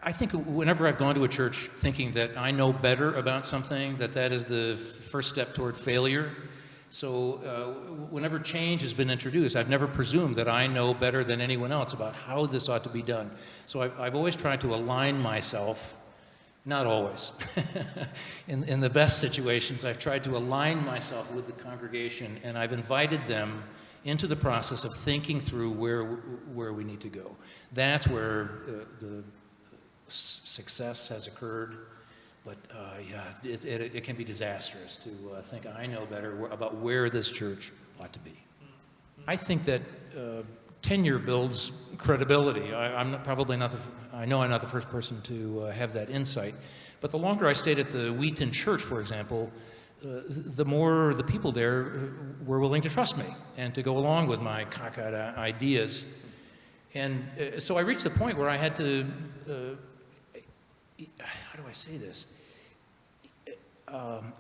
I think whenever I've gone to a church thinking that I know better about something, that is the first step toward failure. So whenever change has been introduced, I've never presumed that I know better than anyone else about how this ought to be done. So I've always tried to align myself, not always. In the best situations, I've tried to align myself with the congregation, and I've invited them into the process of thinking through where we need to go. That's where the success has occurred. But it can be disastrous to think I know better about where this church ought to be. I think that tenure builds credibility. I know I'm not the first person to have that insight. But the longer I stayed at the Wheaton Church, for example, the more the people there were willing to trust me and to go along with my cockeyed ideas. And so I reached the point where I had to, how do I say this?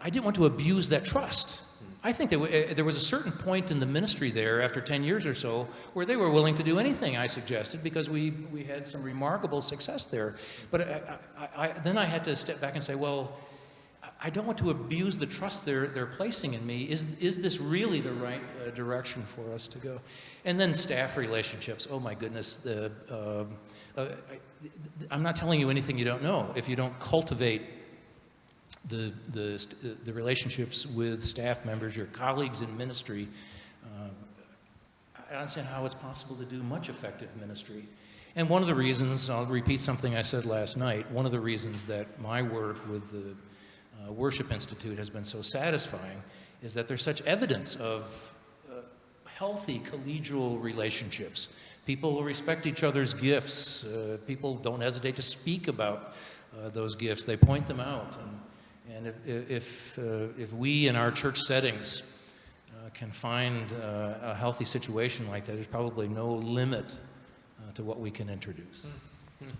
I didn't want to abuse that trust. I think that there was a certain point in the ministry there after 10 years or so where they were willing to do anything I suggested because we had some remarkable success there. But then I had to step back and say, well, I don't want to abuse the trust they're placing in me. Is this really the right direction for us to go? And then staff relationships. Oh my goodness, I'm not telling you anything you don't know. If you don't cultivate the relationships with staff members, your colleagues in ministry, I don't understand how it's possible to do much effective ministry. And one of the reasons, I'll repeat something I said last night, one of the reasons that my work with the Worship Institute has been so satisfying is that there's such evidence of healthy collegial relationships. People respect each other's gifts. People don't hesitate to speak about those gifts. They point them out. And if we in our church settings can find a healthy situation like that, there's probably no limit to what we can introduce.